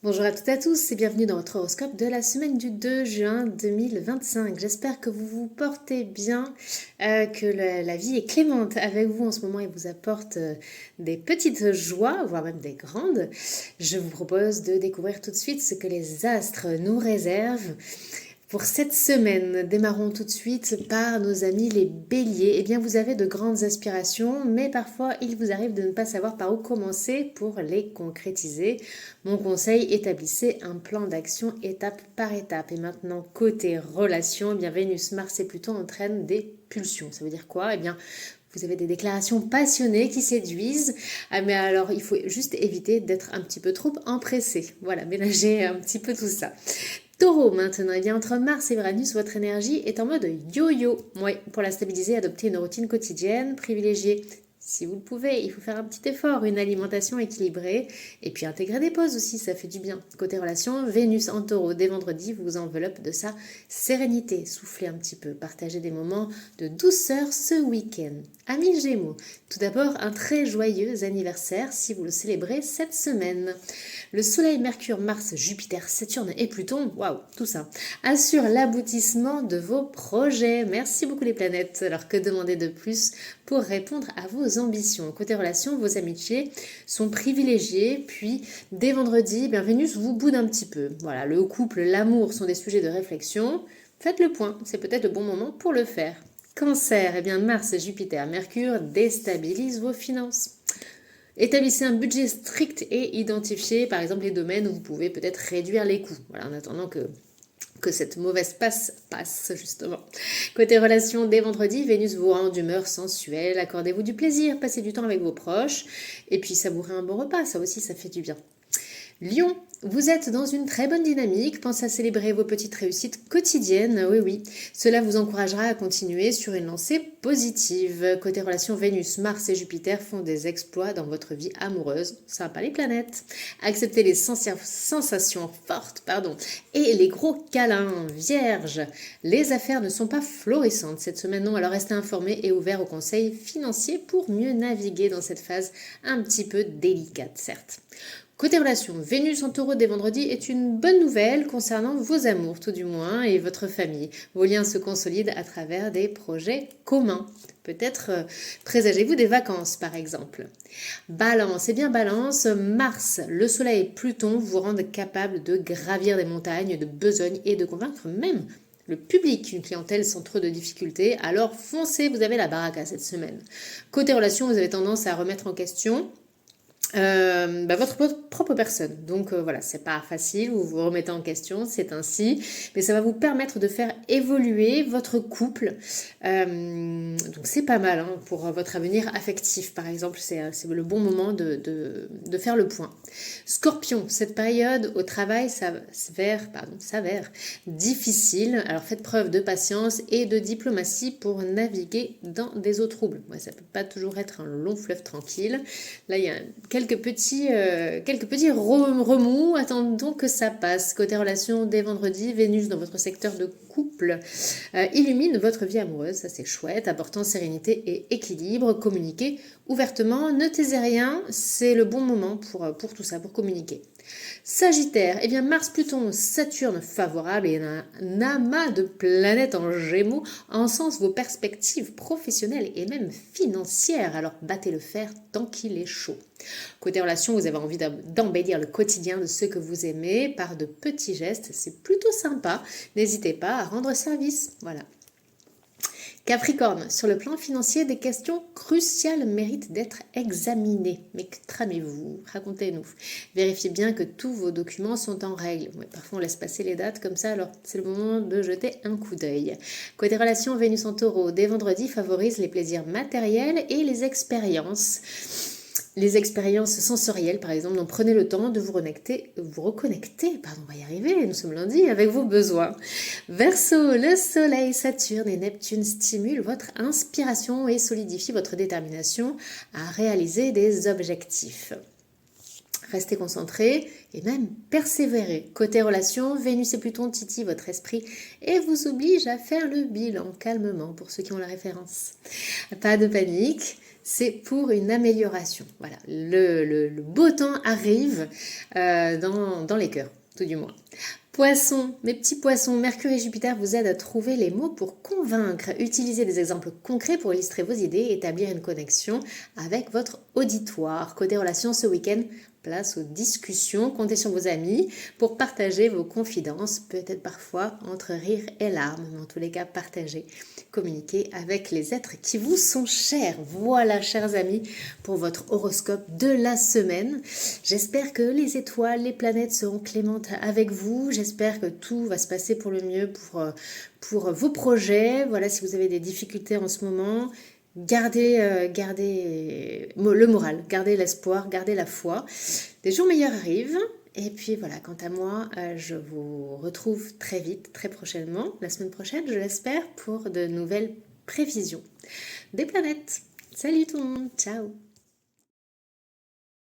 Bonjour à toutes et à tous et bienvenue dans votre horoscope de la semaine du 2 juin 2025. J'espère que vous vous portez bien, que la vie est clémente avec vous en ce moment et vous apporte des petites joies, voire même des grandes. Je vous propose de découvrir tout de suite ce que les astres nous réservent. Pour cette semaine, démarrons tout de suite par nos amis les béliers. Eh bien, vous avez de grandes aspirations, mais parfois il vous arrive de ne pas savoir par où commencer pour les concrétiser. Mon conseil, établissez un plan d'action étape par étape. Et maintenant, côté relations, eh bien, Vénus, Mars et Pluton entraînent des pulsions. Ça veut dire quoi? Eh bien, vous avez des déclarations passionnées qui séduisent, mais alors il faut juste éviter d'être un petit peu trop empressé. Voilà, ménagez un petit peu tout ça. Taureau maintenant, eh bien entre Mars et Uranus, votre énergie est en mode yo-yo. Oui, pour la stabiliser, adoptez une routine quotidienne, privilégiez, si vous le pouvez, il faut faire un petit effort, une alimentation équilibrée, et puis intégrer des pauses aussi, ça fait du bien. Côté relation, Vénus en Taureau, dès vendredi, vous enveloppe de sa sérénité. Soufflez un petit peu, partagez des moments de douceur ce week-end. Amis Gémeaux, tout d'abord un très joyeux anniversaire si vous le célébrez cette semaine. Le Soleil, Mercure, Mars, Jupiter, Saturne et Pluton, waouh, tout ça, assurent l'aboutissement de vos projets. Merci beaucoup les planètes. Alors que demander de plus pour répondre à vos ambitions? Côté relations, vos amitiés sont privilégiées, puis dès vendredi, bien Vénus vous boude un petit peu. Voilà, le couple, l'amour sont des sujets de réflexion. Faites le point, c'est peut-être le bon moment pour le faire. Cancer, eh bien Mars, Jupiter, Mercure déstabilisent vos finances. Établissez un budget strict et identifiez par exemple les domaines où vous pouvez peut-être réduire les coûts. Voilà, en attendant que cette mauvaise passe justement. Côté relations, dès vendredi, Vénus vous rend d'humeur sensuelle, accordez-vous du plaisir, passez du temps avec vos proches, et puis savourez un bon repas, ça aussi ça fait du bien. Lion, vous êtes dans une très bonne dynamique, pensez à célébrer vos petites réussites quotidiennes, oui oui, cela vous encouragera à continuer sur une lancée positive. Côté relations, Vénus, Mars et Jupiter font des exploits dans votre vie amoureuse, sympa les planètes. Acceptez les sensations fortes, et les gros câlins. Vierge, les affaires ne sont pas florissantes cette semaine, non, alors restez informés et ouverts aux conseils financiers pour mieux naviguer dans cette phase un petit peu délicate, certes. Côté relations, Vénus en Taureau dès vendredi est une bonne nouvelle concernant vos amours tout du moins et votre famille. Vos liens se consolident à travers des projets communs. Peut-être présagez-vous des vacances par exemple. Balance, eh bien Balance, Mars, le Soleil et Pluton vous rendent capable de gravir des montagnes de besogne et de convaincre même le public, une clientèle sans trop de difficultés. Alors foncez, vous avez la baraque cette semaine. Côté relations, vous avez tendance à remettre en question votre propre personne. Donc voilà, c'est pas facile, vous vous remettez en question, c'est ainsi, mais ça va vous permettre de faire évoluer votre couple. Donc c'est pas mal pour votre avenir affectif, par exemple, c'est le bon moment de faire le point. Scorpion, cette période au travail s'avère difficile, alors faites preuve de patience et de diplomatie pour naviguer dans des eaux troubles. Ouais, ça peut pas toujours être un long fleuve tranquille. Là, il y a quelques petits remous, attendons que ça passe. Côté relations, dès vendredi, Vénus dans votre secteur de couple illumine votre vie amoureuse, ça c'est chouette, apportant sérénité et équilibre. Communiquez ouvertement, ne taisez rien, c'est le bon moment pour tout ça, pour communiquer. Sagittaire, eh bien Mars, Pluton, Saturne favorable et un amas de planètes en Gémeaux encensent vos perspectives professionnelles et même financières. Alors battez le fer tant qu'il est chaud. Côté relations, vous avez envie d'embellir le quotidien de ceux que vous aimez par de petits gestes, c'est plutôt sympa. N'hésitez pas à rendre service. Voilà. Capricorne, sur le plan financier, des questions cruciales méritent d'être examinées. Mais que tramez-vous? Racontez-nous. Vérifiez bien que tous vos documents sont en règle. Ouais, parfois on laisse passer les dates comme ça, alors c'est le moment de jeter un coup d'œil. Côté relations, Vénus en Taureau, dès vendredi, favorise les plaisirs matériels et les expériences. Les expériences sensorielles, par exemple, donc prenez le temps de vous reconnecter, on va y arriver, nous sommes lundi, avec vos besoins. Verseau, le Soleil, Saturne et Neptune stimulent votre inspiration et solidifient votre détermination à réaliser des objectifs. Restez concentré et même persévérez. Côté relations, Vénus et Pluton titillent votre esprit et vous obligent à faire le bilan calmement pour ceux qui ont la référence. Pas de panique. c'est pour une amélioration. Voilà, le beau temps arrive dans les cœurs, tout du moins. Poissons, mes petits poissons, Mercure et Jupiter vous aident à trouver les mots pour convaincre. Utilisez des exemples concrets pour illustrer vos idées et établir une connexion avec votre auditoire. Côté relations, ce week-end, place aux discussions. Comptez sur vos amis pour partager vos confidences, peut-être parfois entre rire et larmes, mais en tous les cas, partagez, communiquez avec les êtres qui vous sont chers. Voilà, chers amis, pour votre horoscope de la semaine. J'espère que les étoiles, les planètes seront clémentes avec vous. J'espère que tout va se passer pour le mieux pour vos projets. Voilà, si vous avez des difficultés en ce moment, gardez le moral, gardez l'espoir, gardez la foi. Des jours meilleurs arrivent. Et puis voilà, quant à moi, je vous retrouve très vite, très prochainement, la semaine prochaine, je l'espère, pour de nouvelles prévisions des planètes. Salut tout le monde, ciao!